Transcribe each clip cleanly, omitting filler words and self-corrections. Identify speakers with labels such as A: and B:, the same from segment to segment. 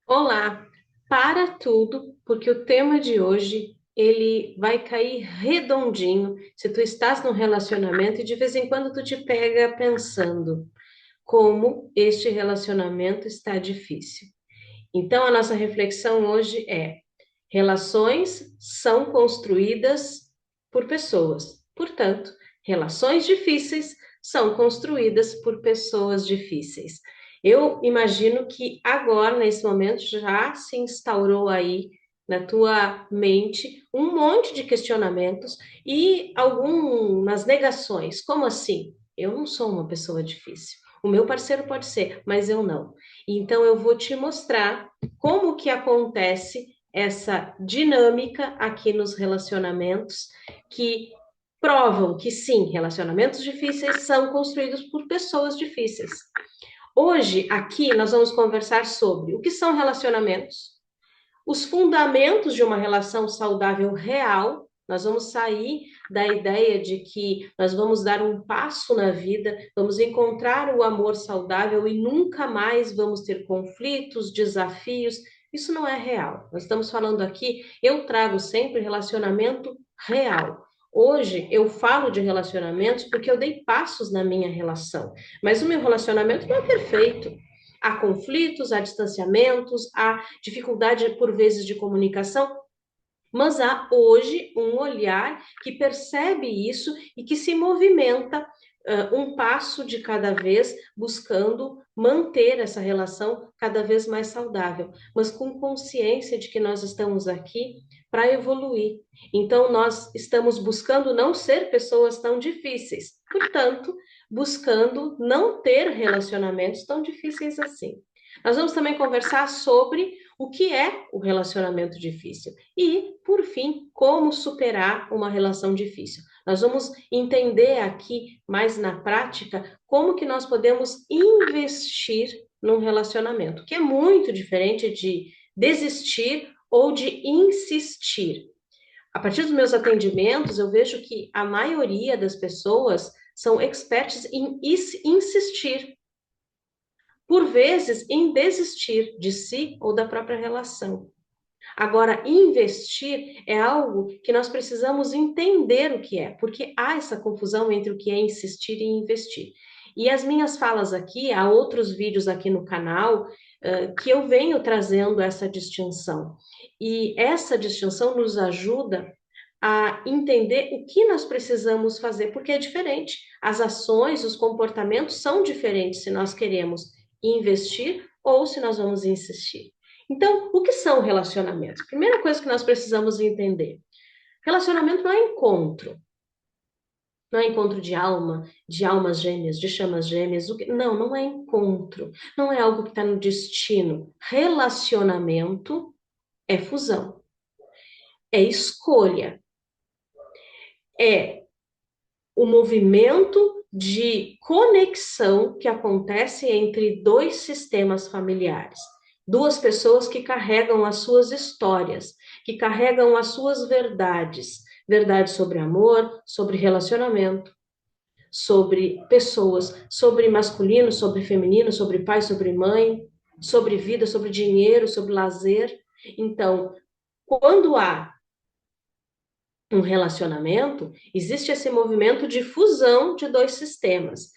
A: Olá, para tudo, porque o tema de hoje ele vai cair redondinho se tu estás num relacionamento e de vez em quando tu te pega pensando como este relacionamento está difícil. Então a nossa reflexão hoje é: relações são construídas por pessoas. Portanto, relações difíceis são construídas por pessoas difíceis. Eu imagino que agora, nesse momento, já se instaurou aí na tua mente um monte de questionamentos e algumas negações. Como assim? Eu não sou uma pessoa difícil. O meu parceiro pode ser, mas eu não. Então eu vou te mostrar como que acontece essa dinâmica aqui nos relacionamentos que provam que sim, relacionamentos difíceis são construídos por pessoas difíceis. Hoje, aqui, nós vamos conversar sobre o que são relacionamentos, os fundamentos de uma relação saudável real. Nós vamos sair da ideia de que nós vamos dar um passo na vida, vamos encontrar o amor saudável e nunca mais vamos ter conflitos, desafios. Isso não é real. Nós estamos falando aqui, eu trago sempre relacionamento real. Hoje eu falo de relacionamentos porque eu dei passos na minha relação, mas o meu relacionamento não é perfeito. Há conflitos, há distanciamentos, há dificuldade por vezes de comunicação, mas há hoje um olhar que percebe isso e que se movimenta um passo de cada vez, buscando manter essa relação cada vez mais saudável, mas com consciência de que nós estamos aqui para evoluir. Então, nós estamos buscando não ser pessoas tão difíceis, portanto, buscando não ter relacionamentos tão difíceis assim. Nós vamos também conversar sobre o que é o relacionamento difícil e, por fim, como superar uma relação difícil. Nós vamos entender aqui, mais na prática, como que nós podemos investir num relacionamento, que é muito diferente de desistir ou de insistir. A partir dos meus atendimentos, eu vejo que a maioria das pessoas são experts em insistir, por vezes em desistir de si ou da própria relação. Agora, investir é algo que nós precisamos entender o que é, porque há essa confusão entre o que é insistir e investir. E as minhas falas aqui, há outros vídeos aqui no canal, que eu venho trazendo essa distinção. E essa distinção nos ajuda a entender o que nós precisamos fazer, porque é diferente. As ações, os comportamentos são diferentes se nós queremos investir ou se nós vamos insistir. Então, o que são relacionamentos? Primeira coisa que nós precisamos entender: relacionamento não é encontro. Não é encontro de almas gêmeas, de chamas gêmeas. Não, não é encontro. Não é algo que está no destino. Relacionamento é fusão, é escolha, é o movimento de conexão que acontece entre dois sistemas familiares. Duas pessoas que carregam as suas histórias, que carregam as suas verdades. Verdades sobre amor, sobre relacionamento, sobre pessoas, sobre masculino, sobre feminino, sobre pai, sobre mãe, sobre vida, sobre dinheiro, sobre lazer. Então, quando há um relacionamento, existe esse movimento de fusão de dois sistemas.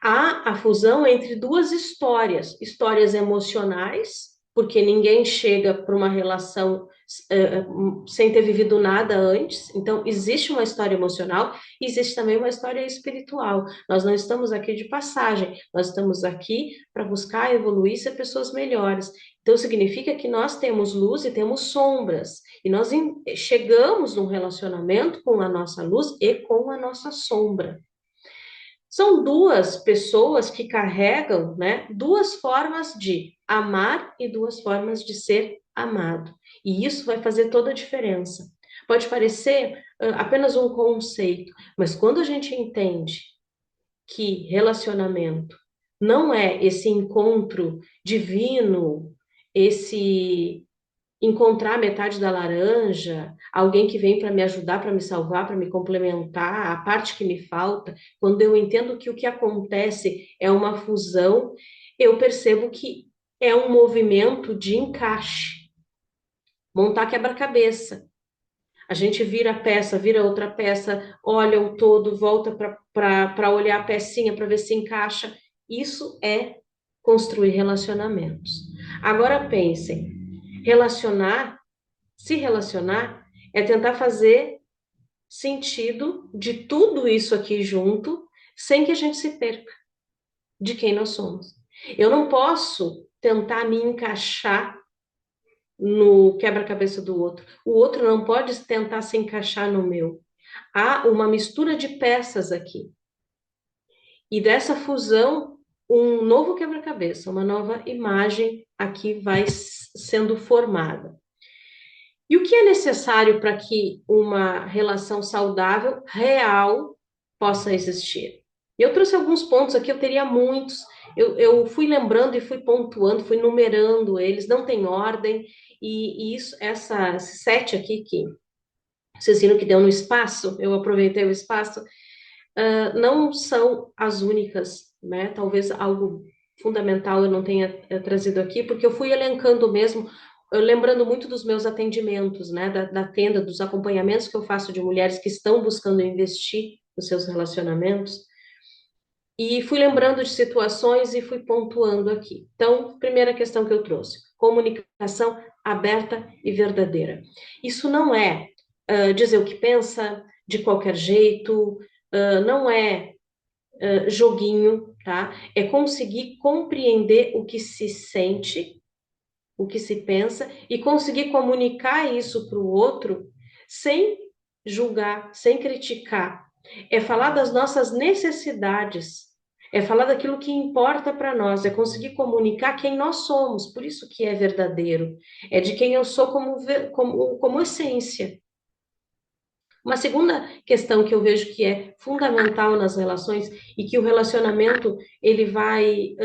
A: Há a fusão entre duas histórias, histórias emocionais, porque ninguém chega para uma relação sem ter vivido nada antes. Então, existe uma história emocional, e existe também uma história espiritual. Nós não estamos aqui de passagem, nós estamos aqui para buscar evoluir e ser pessoas melhores. Então, significa que nós temos luz e temos sombras, e nós chegamos num relacionamento com a nossa luz e com a nossa sombra. São duas pessoas que carregam, né, duas formas de amar e duas formas de ser amado. E isso vai fazer toda a diferença. Pode parecer apenas um conceito, mas quando a gente entende que relacionamento não é esse encontro divino, esse encontrar metade da laranja, alguém que vem para me ajudar, para me salvar, para me complementar, a parte que me falta, quando eu entendo que o que acontece é uma fusão, eu percebo que é um movimento de encaixe, montar quebra-cabeça. A gente vira a peça, vira outra peça, olha o todo, volta para olhar a pecinha para ver se encaixa. Isso é construir relacionamentos. Agora pensem, relacionar, se relacionar, é tentar fazer sentido de tudo isso aqui junto, sem que a gente se perca de quem nós somos. Eu não posso tentar me encaixar no quebra-cabeça do outro. O outro não pode tentar se encaixar no meu. Há uma mistura de peças aqui. E dessa fusão, um novo quebra-cabeça, uma nova imagem aqui vai sendo formada. E o que é necessário para que uma relação saudável, real, possa existir? Eu trouxe alguns pontos aqui, eu teria muitos. Eu fui lembrando e fui pontuando, fui numerando eles, não tem ordem. E isso, esses 7 aqui que vocês viram que deu no espaço, eu aproveitei o espaço, não são as únicas, né? Talvez algo fundamental eu não tenha trazido aqui, porque eu fui elencando mesmo, lembrando muito dos meus atendimentos, né? Da tenda, dos acompanhamentos que eu faço de mulheres que estão buscando investir nos seus relacionamentos, e fui lembrando de situações e fui pontuando aqui. Então, primeira questão que eu trouxe: comunicação aberta e verdadeira. Isso não é dizer o que pensa de qualquer jeito, não é joguinho, tá? É conseguir compreender o que se sente, o que se pensa e conseguir comunicar isso para o outro sem julgar, sem criticar. É falar das nossas necessidades, é falar daquilo que importa para nós, é conseguir comunicar quem nós somos, por isso que é verdadeiro, é de quem eu sou como essência. Uma segunda questão que eu vejo que é fundamental nas relações e que o relacionamento ele vai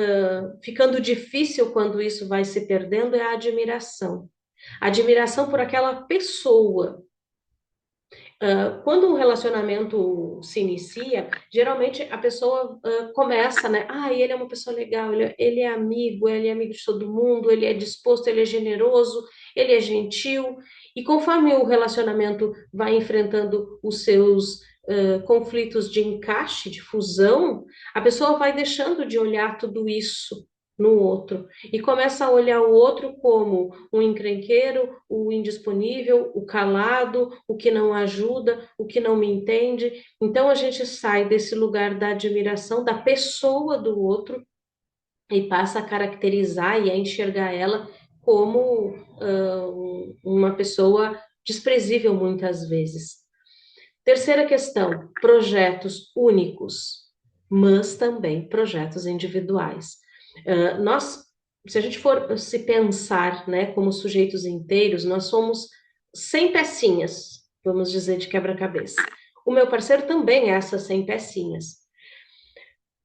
A: ficando difícil quando isso vai se perdendo é a admiração. Admiração por aquela pessoa. Quando um relacionamento se inicia, geralmente a pessoa começa, né? Ah, ele é uma pessoa legal, ele é amigo de todo mundo, ele é disposto, ele é generoso, ele é gentil. E conforme o relacionamento vai enfrentando os seus conflitos de encaixe, de fusão, a pessoa vai deixando de olhar tudo isso no outro e começa a olhar o outro como um encrenqueiro, o indisponível, o calado, o que não ajuda, o que não me entende. Então a gente sai desse lugar da admiração da pessoa do outro e passa a caracterizar e a enxergar ela como uma pessoa desprezível muitas vezes. Terceira questão: projetos únicos, mas também projetos individuais. Nós, se a gente for se pensar, né, como sujeitos inteiros, nós somos 100 pecinhas, vamos dizer, de quebra-cabeça. O meu parceiro também é essas 100 pecinhas.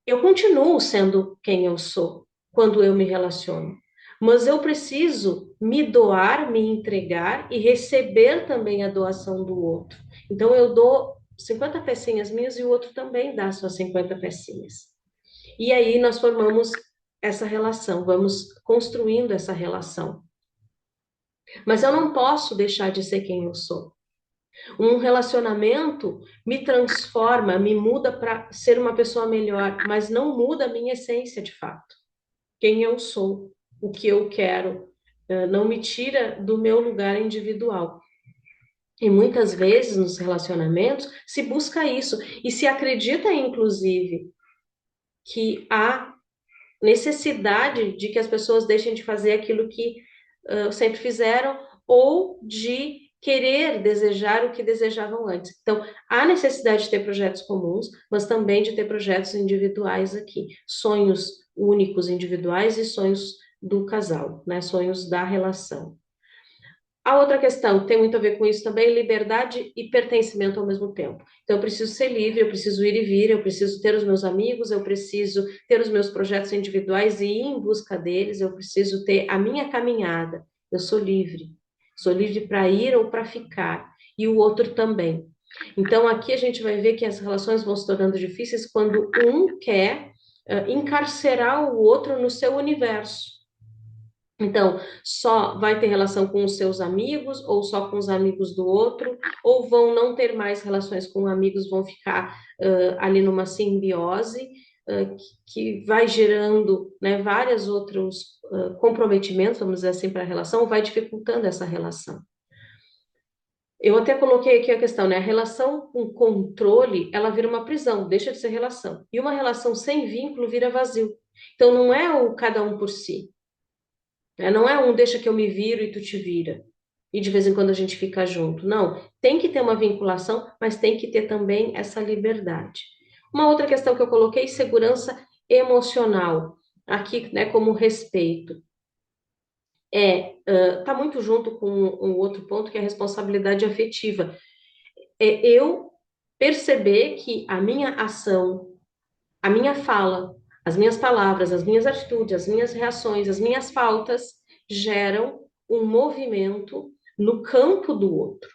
A: Eu continuo sendo quem eu sou quando eu me relaciono, mas eu preciso me doar, me entregar e receber também a doação do outro. Então eu dou 50 pecinhas minhas e o outro também dá suas 50 pecinhas. E aí nós formamos essa relação, vamos construindo essa relação. Mas eu não posso deixar de ser quem eu sou. Um relacionamento me transforma, me muda para ser uma pessoa melhor, mas não muda a minha essência de fato. Quem eu sou, o que eu quero, não me tira do meu lugar individual. E muitas vezes nos relacionamentos se busca isso e se acredita, inclusive, que há necessidade de que as pessoas deixem de fazer aquilo que sempre fizeram ou de querer desejar o que desejavam antes. Então, há necessidade de ter projetos comuns, mas também de ter projetos individuais aqui, sonhos únicos individuais e sonhos do casal, né? Sonhos da relação. A outra questão que tem muito a ver com isso também, liberdade e pertencimento ao mesmo tempo. Então, eu preciso ser livre, eu preciso ir e vir, eu preciso ter os meus amigos, eu preciso ter os meus projetos individuais e ir em busca deles, eu preciso ter a minha caminhada. Eu sou livre. Sou livre para ir ou para ficar. E o outro também. Então, aqui a gente vai ver que as relações vão se tornando difíceis quando um quer encarcerar o outro no seu universo. Então, só vai ter relação com os seus amigos ou só com os amigos do outro, ou vão não ter mais relações com amigos, vão ficar ali numa simbiose que vai gerando, né, vários outros comprometimentos, vamos dizer assim, para a relação, vai dificultando essa relação. Eu até coloquei aqui a questão, né? A relação com controle, ela vira uma prisão, deixa de ser relação. E uma relação sem vínculo vira vazio. Então, não é o cada um por si. Né? Não é um deixa que eu me viro e tu te vira. E de vez em quando a gente fica junto. Não, tem que ter uma vinculação, mas tem que ter também essa liberdade. Uma outra questão que eu coloquei, segurança emocional. Aqui, né, como respeito. Tá muito junto com um outro ponto que é a responsabilidade afetiva. É eu perceber que a minha ação, a minha fala, as minhas palavras, as minhas atitudes, as minhas reações, as minhas faltas geram um movimento no campo do outro.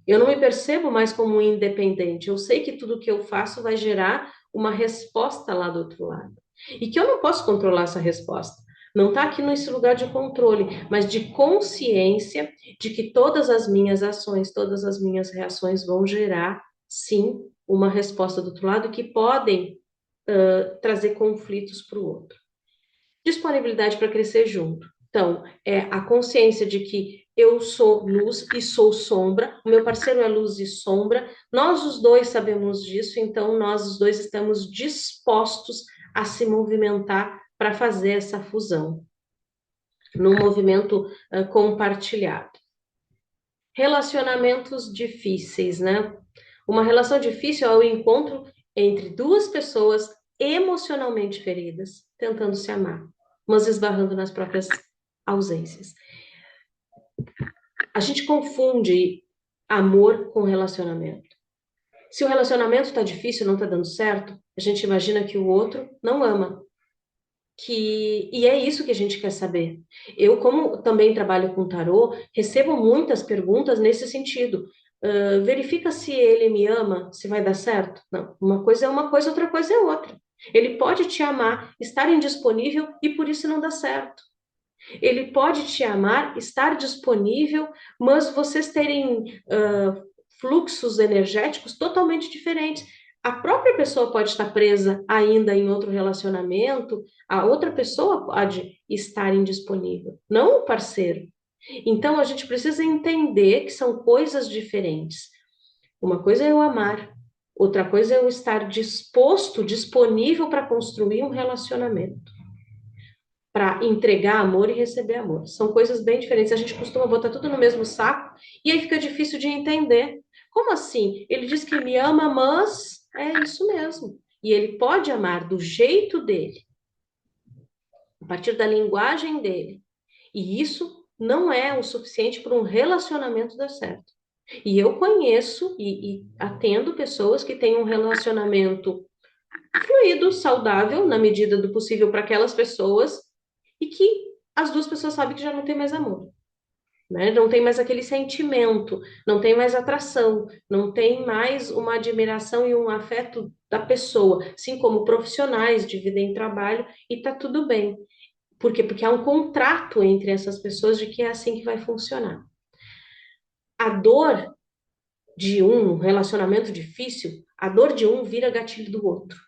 A: Eu não me percebo mais como um independente. Eu sei que tudo que eu faço vai gerar uma resposta lá do outro lado. E que eu não posso controlar essa resposta. Não está aqui nesse lugar de controle, mas de consciência de que todas as minhas ações, todas as minhas reações vão gerar, sim, uma resposta do outro lado que podem trazer conflitos para o outro. Disponibilidade para crescer junto. Então, é a consciência de que eu sou luz e sou sombra, o meu parceiro é luz e sombra, nós os dois sabemos disso, então nós os dois estamos dispostos a se movimentar para fazer essa fusão, num movimento compartilhado. Relacionamentos difíceis, né? Uma relação difícil é o encontro entre duas pessoas emocionalmente feridas, tentando se amar, mas esbarrando nas próprias ausências. A gente confunde amor com relacionamento. Se o relacionamento está difícil, não está dando certo, a gente imagina que o outro não ama. E é isso que a gente quer saber. Eu, como também trabalho com tarô, recebo muitas perguntas nesse sentido. Verifica se ele me ama, se vai dar certo. Não, uma coisa é uma coisa, outra coisa é outra. Ele pode te amar, estar indisponível e por isso não dá certo. Ele pode te amar, estar disponível, mas vocês terem fluxos energéticos totalmente diferentes. A própria pessoa pode estar presa ainda em outro relacionamento, a outra pessoa pode estar indisponível, não o parceiro. Então a gente precisa entender que são coisas diferentes. Uma coisa é eu amar, outra coisa é eu estar disposto, disponível para construir um relacionamento, para entregar amor e receber amor. São coisas bem diferentes. A gente costuma botar tudo no mesmo saco e aí fica difícil de entender. Como assim? Ele diz que me ama, mas é isso mesmo. E ele pode amar do jeito dele, a partir da linguagem dele. E isso não é o suficiente para um relacionamento dar certo. E eu conheço e atendo pessoas que têm um relacionamento fluido, saudável, na medida do possível para aquelas pessoas, e que as duas pessoas sabem que já não tem mais amor, né? Não tem mais aquele sentimento, não tem mais atração, não tem mais uma admiração e um afeto da pessoa, assim como profissionais dividem trabalho e tá tudo bem. Por quê? Porque há um contrato entre essas pessoas de que é assim que vai funcionar. A dor de um relacionamento difícil, a dor de um vira gatilho do outro.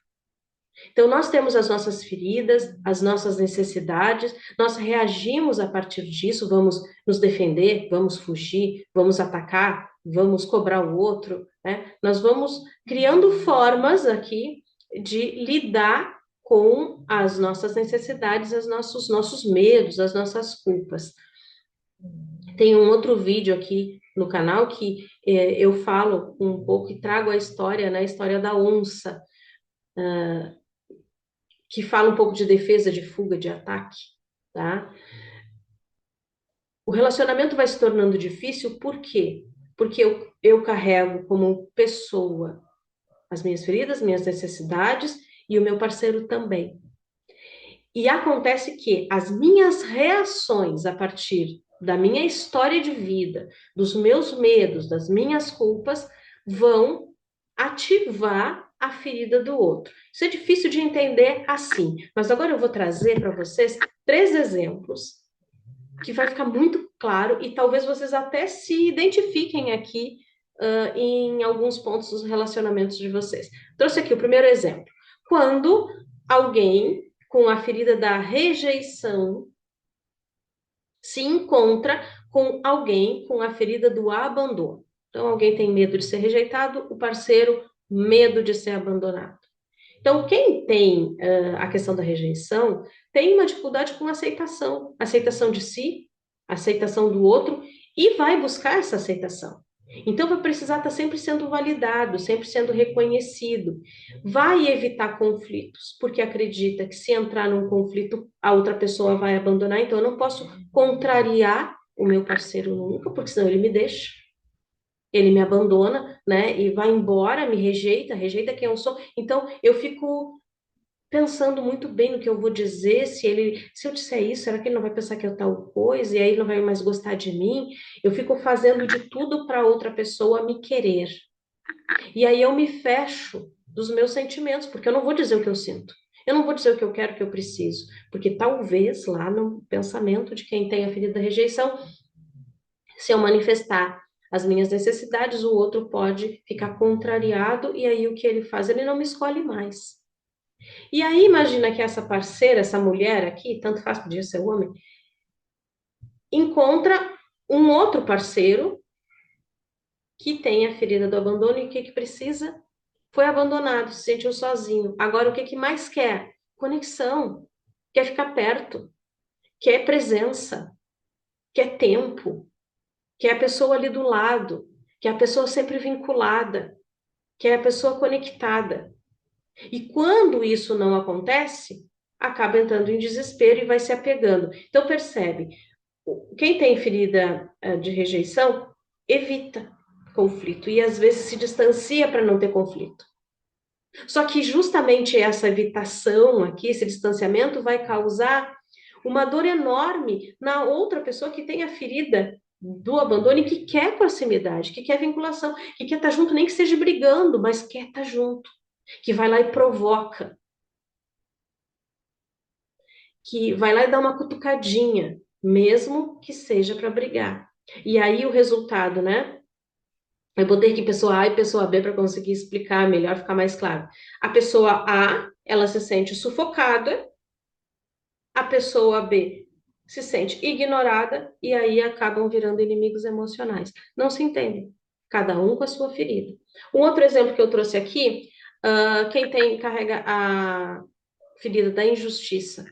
A: Então, nós temos as nossas feridas, as nossas necessidades, nós reagimos a partir disso, vamos nos defender, vamos fugir, vamos atacar, vamos cobrar o outro, né? Nós vamos criando formas aqui de lidar com as nossas necessidades, os nossos medos, as nossas culpas. Tem um outro vídeo aqui no canal que eu falo um pouco e trago a história, né, a história da onça, que fala um pouco de defesa, de fuga, de ataque, tá? O relacionamento vai se tornando difícil, por quê? Porque eu carrego como pessoa as minhas feridas, minhas necessidades e o meu parceiro também. E acontece que as minhas reações a partir da minha história de vida, dos meus medos, das minhas culpas, vão ativar a ferida do outro. Isso é difícil de entender assim, mas agora eu vou trazer para vocês 3 exemplos que vai ficar muito claro e talvez vocês até se identifiquem aqui em alguns pontos dos relacionamentos de vocês. Trouxe aqui o primeiro exemplo. Quando alguém com a ferida da rejeição se encontra com alguém com a ferida do abandono. Então, alguém tem medo de ser rejeitado, o parceiro, medo de ser abandonado. Então, quem tem a questão da rejeição tem uma dificuldade com aceitação de si, aceitação do outro, e vai buscar essa aceitação. Então, vai precisar estar sempre sendo validado, sempre sendo reconhecido. Vai evitar conflitos, porque acredita que se entrar num conflito, a outra pessoa vai abandonar. Então, eu não posso contrariar o meu parceiro nunca, porque senão ele me deixa. Ele me abandona, né? E vai embora, me rejeita, rejeita quem eu sou. Então, eu fico pensando muito bem no que eu vou dizer, se eu disser isso, será que ele não vai pensar que é tal coisa e aí ele não vai mais gostar de mim? Eu fico fazendo de tudo para outra pessoa me querer. E aí eu me fecho dos meus sentimentos, porque eu não vou dizer o que eu sinto. Eu não vou dizer o que eu quero, o que eu preciso, porque talvez lá no pensamento de quem tem a ferida da rejeição, se eu manifestar as minhas necessidades, o outro pode ficar contrariado e aí o que ele faz? Ele não me escolhe mais. E aí imagina que essa parceira, essa mulher aqui, tanto faz, podia ser homem, encontra um outro parceiro que tem a ferida do abandono e o que que precisa? Foi abandonado, se sentiu sozinho. Agora o que que mais quer? Conexão, quer ficar perto, quer presença, quer tempo, quer a pessoa ali do lado, quer a pessoa sempre vinculada, quer a pessoa conectada. E quando isso não acontece, acaba entrando em desespero e vai se apegando. Então, percebe, quem tem ferida de rejeição evita conflito e às vezes se distancia para não ter conflito. Só que justamente essa evitação aqui, esse distanciamento, vai causar uma dor enorme na outra pessoa que tem a ferida do abandono e que quer proximidade, que quer vinculação, que quer estar junto, nem que seja brigando, mas quer estar junto, que vai lá e provoca, que vai lá e dá uma cutucadinha, mesmo que seja para brigar. E aí o resultado, né? Eu botei aqui pessoa A e pessoa B para conseguir explicar melhor, ficar mais claro. A pessoa A, ela se sente sufocada, a pessoa B se sente ignorada e aí acabam virando inimigos emocionais. Não se entendem, cada um com a sua ferida. Um outro exemplo que eu trouxe aqui, quem carrega a ferida da injustiça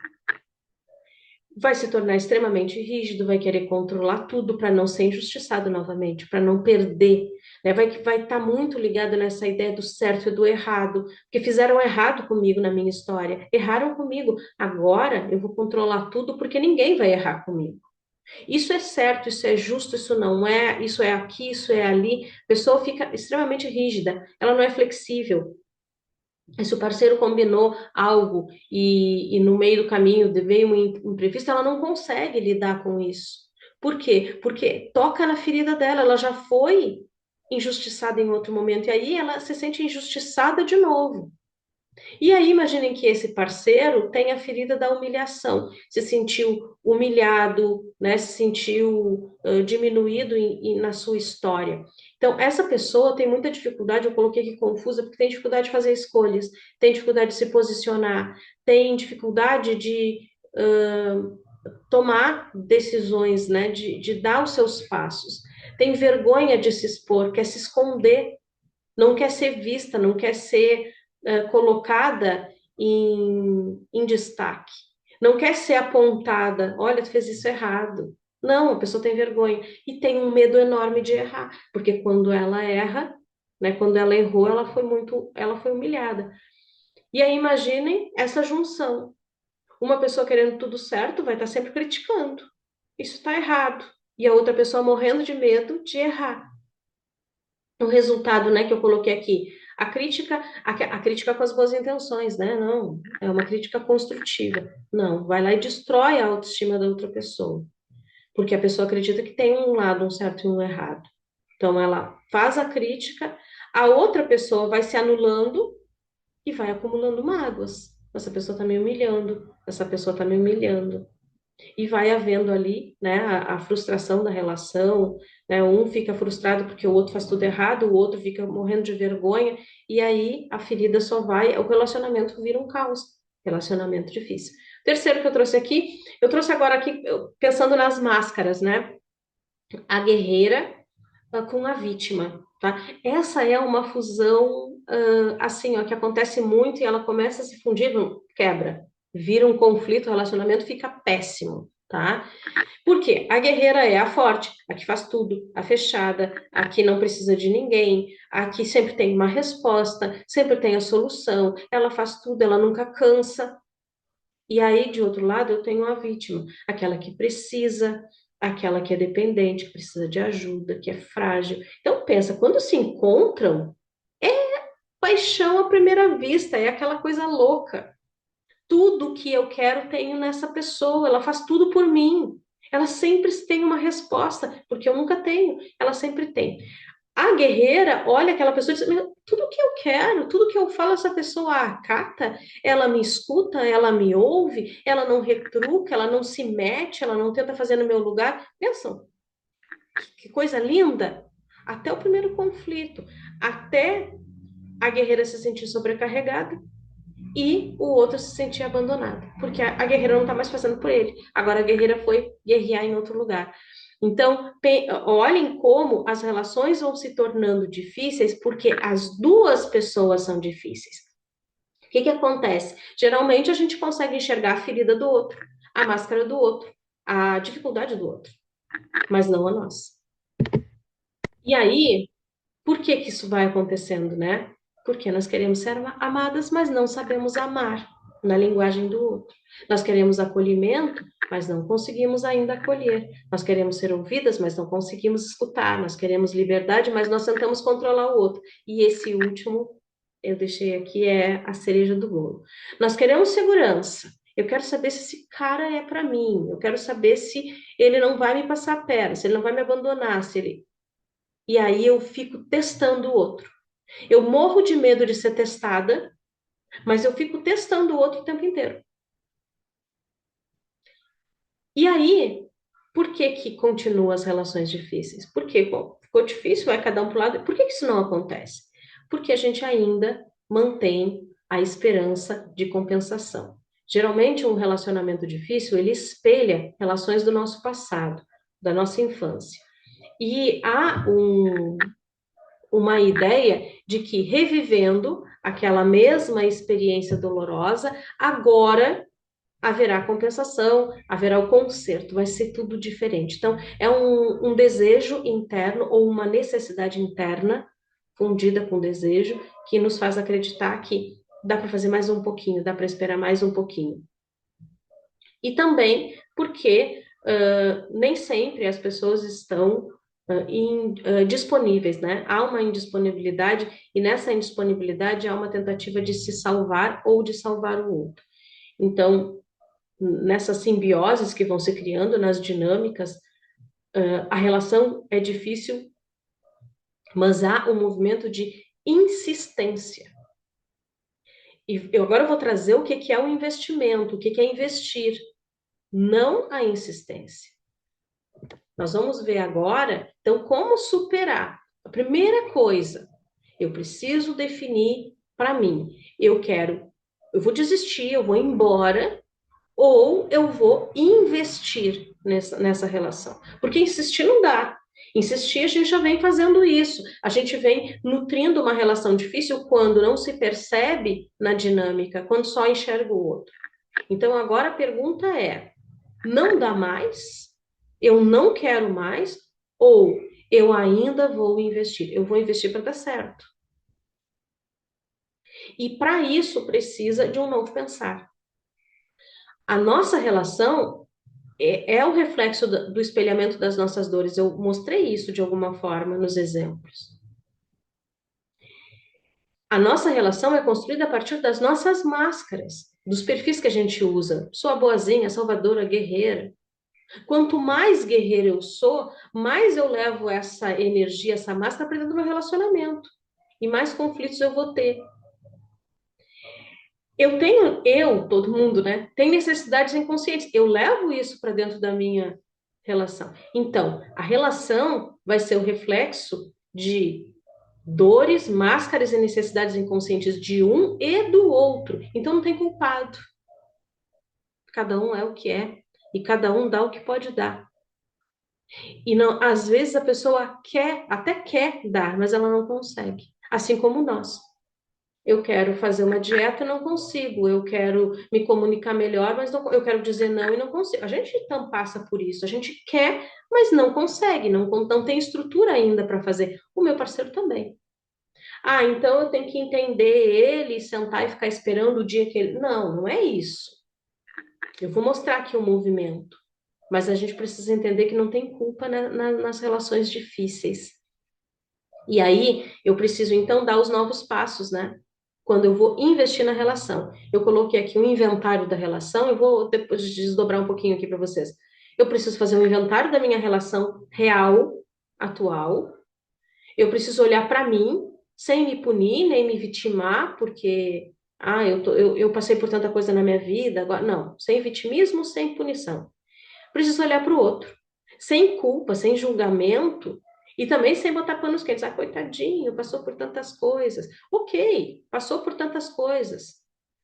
A: vai se tornar extremamente rígido, vai querer controlar tudo para não ser injustiçado novamente, para não perder, né? Vai estar muito ligado nessa ideia do certo e do errado, porque fizeram errado comigo na minha história, erraram comigo, agora eu vou controlar tudo porque ninguém vai errar comigo. Isso é certo, isso é justo, isso não é, isso é aqui, isso é ali. A pessoa fica extremamente rígida, ela não é flexível, se o parceiro combinou algo e no meio do caminho veio um imprevisto, ela não consegue lidar com isso. Por quê? Porque toca na ferida dela, ela já foi injustiçada em outro momento, e aí ela se sente injustiçada de novo. E aí, imaginem que esse parceiro tem a ferida da humilhação, se sentiu humilhado, né, se sentiu diminuído na sua história. Então, essa pessoa tem muita dificuldade, eu coloquei aqui confusa, porque tem dificuldade de fazer escolhas, tem dificuldade de se posicionar, tem dificuldade de tomar decisões, né, de dar os seus passos, tem vergonha de se expor, quer se esconder, não quer ser vista, não quer ser colocada em destaque. Não quer ser apontada, olha, tu fez isso errado. Não, a pessoa tem vergonha e tem um medo enorme de errar, porque quando ela erra, né, quando ela errou, ela foi humilhada. E aí imaginem essa junção. Uma pessoa querendo tudo certo vai estar sempre criticando. Isso está errado. E a outra pessoa morrendo de medo de errar. O resultado, né, que eu coloquei aqui, a crítica com as boas intenções, né? Não, é uma crítica construtiva. Não, vai lá e destrói a autoestima da outra pessoa, porque a pessoa acredita que tem um lado, um certo e um errado. Então ela faz a crítica, a outra pessoa vai se anulando e vai acumulando mágoas. Essa pessoa está me humilhando, essa pessoa está me humilhando. E vai havendo ali, né, a frustração da relação, né, um fica frustrado porque o outro faz tudo errado, o outro fica morrendo de vergonha, e aí a ferida só vai, o relacionamento vira um caos, relacionamento difícil. Terceiro que eu trouxe aqui, eu trouxe agora aqui, pensando nas máscaras, né, a guerreira com a vítima, tá? Essa é uma fusão, assim, ó, que acontece muito e ela começa a se fundir, quebra, vira um conflito, o relacionamento fica péssimo, tá? Por quê? A guerreira é a forte, a que faz tudo, a fechada, a que não precisa de ninguém, a que sempre tem uma resposta, sempre tem a solução, ela faz tudo, ela nunca cansa. E aí, de outro lado, eu tenho a vítima, aquela que precisa, aquela que é dependente, que precisa de ajuda, que é frágil. Então, pensa, quando se encontram, é paixão à primeira vista, é aquela coisa louca. Tudo que eu quero tenho nessa pessoa, ela faz tudo por mim. Ela sempre tem uma resposta, porque eu nunca tenho, ela sempre tem. A guerreira olha aquela pessoa e diz: "Meu, tudo que eu quero, tudo que eu falo, essa pessoa acata, ela me escuta, ela me ouve, ela não retruca, ela não se mete, ela não tenta fazer no meu lugar." Pensam, que coisa linda! Até o primeiro conflito, até a guerreira se sentir sobrecarregada e o outro se sentir abandonado, porque a guerreira não está mais fazendo por ele. Agora a guerreira foi guerrear em outro lugar. Então, olhem como as relações vão se tornando difíceis porque as duas pessoas são difíceis. O que que acontece? Geralmente a gente consegue enxergar a ferida do outro, a máscara do outro, a dificuldade do outro, mas não a nossa. E aí, por que que isso vai acontecendo, né? Porque nós queremos ser amadas, mas não sabemos amar na linguagem do outro. Nós queremos acolhimento, mas não conseguimos ainda acolher. Nós queremos ser ouvidas, mas não conseguimos escutar. Nós queremos liberdade, mas nós tentamos controlar o outro. E esse último, eu deixei aqui, é a cereja do bolo. Nós queremos segurança. Eu quero saber se esse cara é para mim. Eu quero saber se ele não vai me passar a perna, se ele não vai me abandonar, se ele... E aí eu fico testando o outro. Eu morro de medo de ser testada, mas eu fico testando o outro o tempo inteiro. E aí, por que que continuam as relações difíceis? Porque, bom, ficou difícil, vai cada um para o lado. Por que que isso não acontece? Porque a gente ainda mantém a esperança de compensação. Geralmente, um relacionamento difícil, ele espelha relações do nosso passado, da nossa infância. E há uma ideia de que revivendo aquela mesma experiência dolorosa, agora haverá compensação, haverá o conserto, vai ser tudo diferente. Então, é um desejo interno ou uma necessidade interna fundida com desejo que nos faz acreditar que dá para fazer mais um pouquinho, dá para esperar mais um pouquinho. E também porque nem sempre as pessoas estão disponíveis, né? Há uma indisponibilidade, e nessa indisponibilidade há uma tentativa de se salvar ou de salvar o outro. Então, nessas simbioses que vão se criando, nas dinâmicas, a relação é difícil, mas há um movimento de insistência. E eu agora vou trazer o que é o investimento, o que é investir, não a insistência. Nós vamos ver agora, então, como superar. A primeira coisa, eu preciso definir para mim. Eu vou desistir, eu vou embora, ou eu vou investir nessa relação. Porque insistir não dá. Insistir, a gente já vem fazendo isso. A gente vem nutrindo uma relação difícil quando não se percebe na dinâmica, quando só enxerga o outro. Então, agora a pergunta é: não dá mais? Eu não quero mais? Ou eu ainda vou investir? Eu vou investir para dar certo. E para isso precisa de um novo pensar. A nossa relação é o reflexo do espelhamento das nossas dores. Eu mostrei isso de alguma forma nos exemplos. A nossa relação é construída a partir das nossas máscaras, dos perfis que a gente usa. Sou a boazinha, salvadora, guerreira. Quanto mais guerreira eu sou, mais eu levo essa energia, essa máscara para dentro do meu relacionamento. E mais conflitos eu vou ter. todo mundo, né, tem necessidades inconscientes. Eu levo isso para dentro da minha relação. Então, a relação vai ser o reflexo de dores, máscaras e necessidades inconscientes de um e do outro. Então, não tem culpado. Cada um é o que é e cada um dá o que pode dar. E não, às vezes a pessoa quer, até quer dar, mas ela não consegue. Assim como nós. Eu quero fazer uma dieta e não consigo. Eu quero me comunicar melhor, mas não, eu quero dizer não e não consigo. A gente então passa por isso. A gente quer, mas não consegue. Não tem estrutura ainda para fazer. O meu parceiro também. Ah, então eu tenho que entender ele, sentar e ficar esperando o dia que ele. Não, não é isso. Eu vou mostrar aqui o movimento. Mas a gente precisa entender que não tem culpa nas relações difíceis. E aí, eu preciso então dar os novos passos, né? Quando eu vou investir na relação. Eu coloquei aqui um inventário da relação, eu vou depois desdobrar um pouquinho aqui para vocês. Eu preciso fazer um inventário da minha relação real, atual. Eu preciso olhar para mim, sem me punir, nem me vitimar, porque eu passei por tanta coisa na minha vida, agora não, sem vitimismo, sem punição. Preciso olhar para o outro, sem culpa, sem julgamento e também sem botar panos quentes. Ah, coitadinho, passou por tantas coisas. Ok, passou por tantas coisas.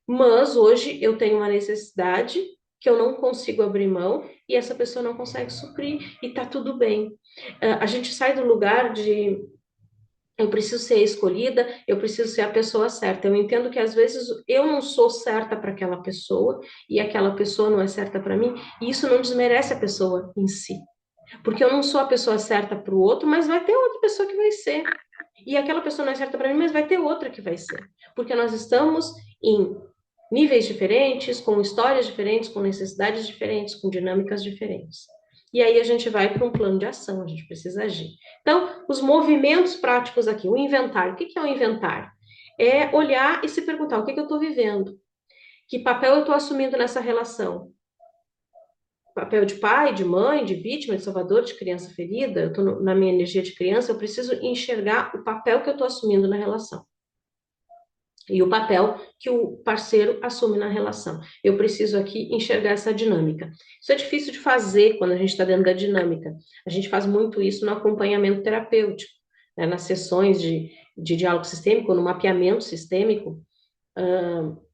A: Mas hoje eu tenho uma necessidade que eu não consigo abrir mão e essa pessoa não consegue suprir e tá tudo bem. A gente sai do lugar de eu preciso ser escolhida, eu preciso ser a pessoa certa. Eu entendo que às vezes eu não sou certa para aquela pessoa e aquela pessoa não é certa para mim, e isso não desmerece a pessoa em si. Porque eu não sou a pessoa certa para o outro, mas vai ter outra pessoa que vai ser. E aquela pessoa não é certa para mim, mas vai ter outra que vai ser. Porque nós estamos em níveis diferentes, com histórias diferentes, com necessidades diferentes, com dinâmicas diferentes. E aí a gente vai para um plano de ação, a gente precisa agir. Então, os movimentos práticos aqui, o inventário. O que é o inventário? É olhar e se perguntar o que eu estou vivendo, que papel eu estou assumindo nessa relação. Papel de pai, de mãe, de vítima, de salvador, de criança ferida. Eu estou na minha energia de criança, eu preciso enxergar o papel que eu estou assumindo na relação e o papel que o parceiro assume na relação. Eu preciso aqui enxergar essa dinâmica. Isso é difícil de fazer quando a gente está dentro da dinâmica. A gente faz muito isso no acompanhamento terapêutico, né? Nas sessões de diálogo sistêmico, no mapeamento sistêmico.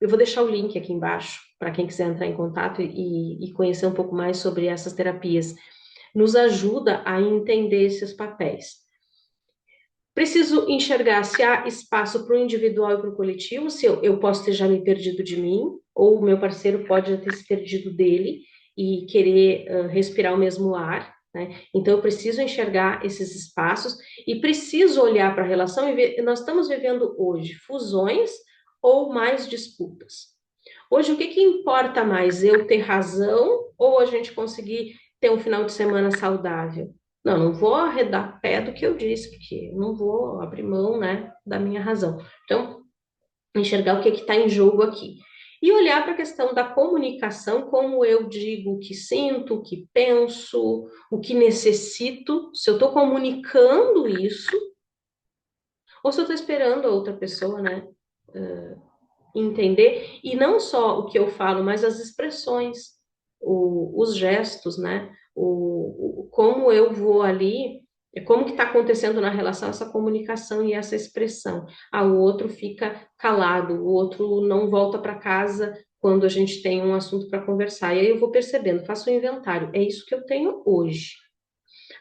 A: Eu vou deixar o link aqui embaixo para quem quiser entrar em contato e conhecer um pouco mais sobre essas terapias. Nos ajuda a entender esses papéis. Preciso enxergar se há espaço para o individual e para o coletivo, se eu posso ter já me perdido de mim, ou o meu parceiro pode já ter se perdido dele e querer respirar o mesmo ar, né? Então, eu preciso enxergar esses espaços e preciso olhar para a relação e ver, nós estamos vivendo hoje fusões ou mais disputas. Hoje, o que importa mais? Eu ter razão ou a gente conseguir ter um final de semana saudável? Não vou arredar pé do que eu disse, porque eu não vou abrir mão, né, da minha razão. Então, enxergar o que está em jogo aqui. E olhar para a questão da comunicação, como eu digo o que sinto, o que penso, o que necessito, se eu estou comunicando isso, ou se eu estou esperando a outra pessoa, né, entender, e não só o que eu falo, mas as expressões, os gestos, né? Como eu vou ali, como que está acontecendo na relação essa comunicação e essa expressão. Ah, o outro fica calado, o outro não volta para casa quando a gente tem um assunto para conversar. E aí eu vou percebendo, faço um inventário. É isso que eu tenho hoje.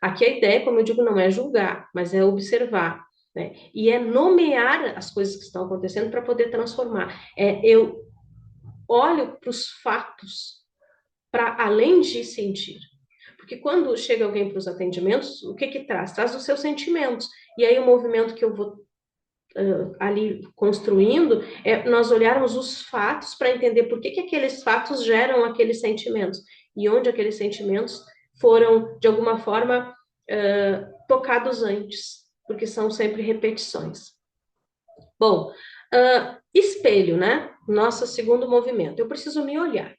A: Aqui a ideia, como eu digo, não é julgar, mas é observar, né? E é nomear as coisas que estão acontecendo para poder transformar. Eu olho para os fatos para além de sentir. Porque quando chega alguém para os atendimentos, o que que traz? Traz os seus sentimentos. E aí o movimento que eu vou ali construindo é nós olharmos os fatos para entender por que que aqueles fatos geram aqueles sentimentos e onde aqueles sentimentos foram, de alguma forma, tocados antes, porque são sempre repetições. Bom, espelho, né? Nosso segundo movimento. Eu preciso me olhar.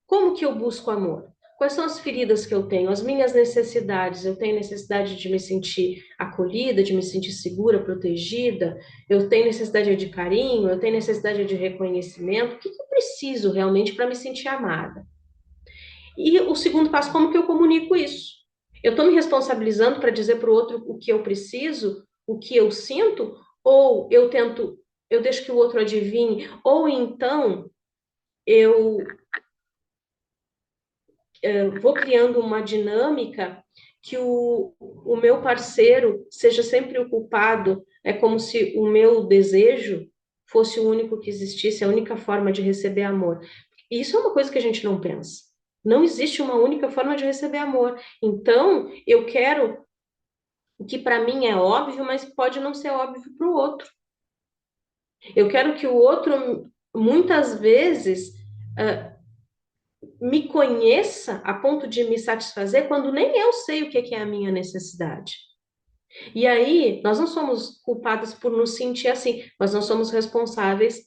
A: Como que eu busco amor? Quais são as feridas que eu tenho? As minhas necessidades. Eu tenho necessidade de me sentir acolhida, de me sentir segura, protegida. Eu tenho necessidade de carinho. Eu tenho necessidade de reconhecimento. O que eu preciso realmente para me sentir amada? E o segundo passo, como que eu comunico isso? Eu estou me responsabilizando para dizer para o outro o que eu preciso, o que eu sinto, ou eu deixo que o outro adivinhe, ou então eu vou criando uma dinâmica que o meu parceiro seja sempre o culpado, é como se o meu desejo fosse o único que existisse, a única forma de receber amor. Isso é uma coisa que a gente não pensa. Não existe uma única forma de receber amor. Então, eu quero o que para mim é óbvio, mas pode não ser óbvio para o outro. Eu quero que o outro, muitas vezes, me conheça a ponto de me satisfazer quando nem eu sei o que é a minha necessidade. E aí, nós não somos culpados por nos sentir assim, mas nós somos responsáveis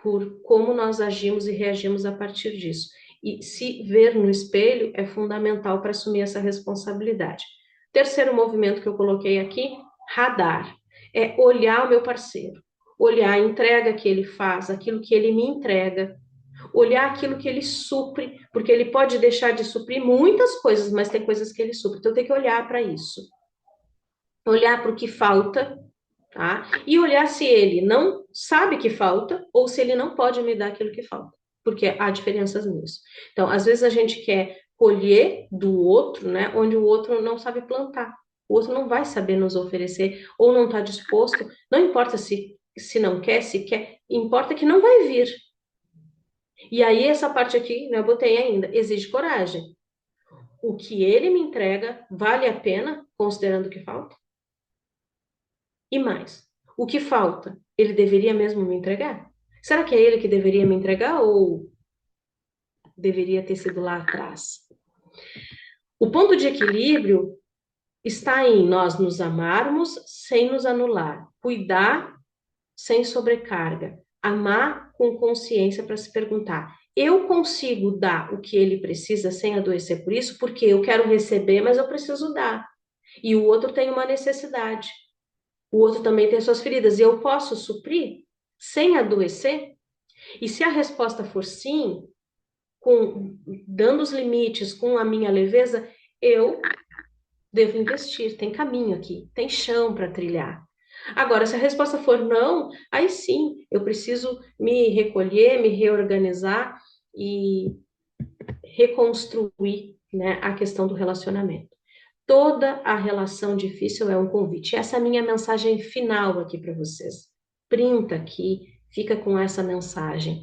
A: por como nós agimos e reagimos a partir disso. E se ver no espelho é fundamental para assumir essa responsabilidade. Terceiro movimento que eu coloquei aqui, radar. É olhar o meu parceiro, olhar a entrega que ele faz, aquilo que ele me entrega, olhar aquilo que ele supre, porque ele pode deixar de suprir muitas coisas, mas tem coisas que ele supre. Então, tem que olhar para isso. Olhar para o que falta, tá? E olhar se ele não sabe que falta ou se ele não pode me dar aquilo que falta, porque há diferenças nisso. Então, às vezes a gente quer colher do outro, né, onde o outro não sabe plantar. O outro não vai saber nos oferecer ou não está disposto. Não importa se não quer, se quer, importa que não vai vir. E aí, essa parte aqui, né, eu botei ainda, exige coragem. O que ele me entrega vale a pena, considerando o que falta? E mais, o que falta? Ele deveria mesmo me entregar? Será que é ele que deveria me entregar ou deveria ter sido lá atrás? O ponto de equilíbrio está em nós nos amarmos sem nos anular, cuidar sem sobrecarga, amar com consciência para se perguntar: eu consigo dar o que ele precisa sem adoecer por isso? Porque eu quero receber, mas eu preciso dar. E o outro tem uma necessidade. O outro também tem suas feridas. E eu posso suprir sem adoecer? E se a resposta for sim, dando os limites, com a minha leveza, eu devo investir. Tem caminho aqui, tem chão para trilhar. Agora, se a resposta for não, aí sim, eu preciso me recolher, me reorganizar e reconstruir, né, a questão do relacionamento. Toda a relação difícil é um convite. Essa é a minha mensagem final aqui para vocês. Printa aqui, fica com essa mensagem.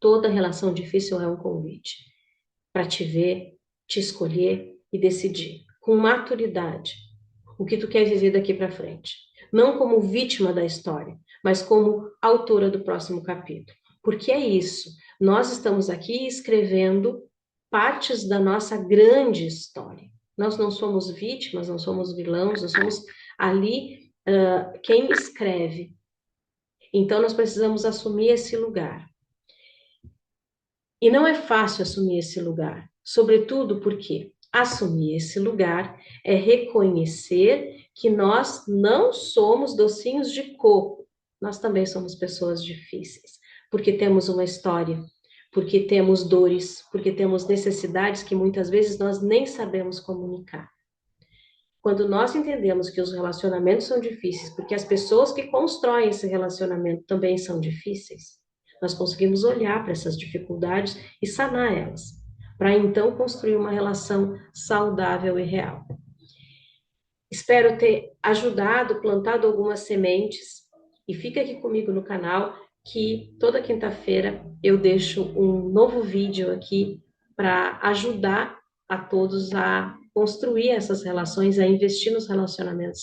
A: Toda relação difícil é um convite para te ver, te escolher e decidir com maturidade o que tu quer viver daqui para frente. Não como vítima da história, mas como autora do próximo capítulo. Porque é isso. Nós estamos aqui escrevendo partes da nossa grande história. Nós não somos vítimas, não somos vilões, nós somos ali quem escreve. Então, nós precisamos assumir esse lugar. E não é fácil assumir esse lugar, sobretudo porque assumir esse lugar é reconhecer que nós não somos docinhos de coco, nós também somos pessoas difíceis, porque temos uma história, porque temos dores, porque temos necessidades que muitas vezes nós nem sabemos comunicar. Quando nós entendemos que os relacionamentos são difíceis, porque as pessoas que constroem esse relacionamento também são difíceis, nós conseguimos olhar para essas dificuldades e sanar elas, para então construir uma relação saudável e real. Espero ter ajudado, plantado algumas sementes e fica aqui comigo no canal que toda quinta-feira eu deixo um novo vídeo aqui para ajudar a todos a construir essas relações, a investir nos relacionamentos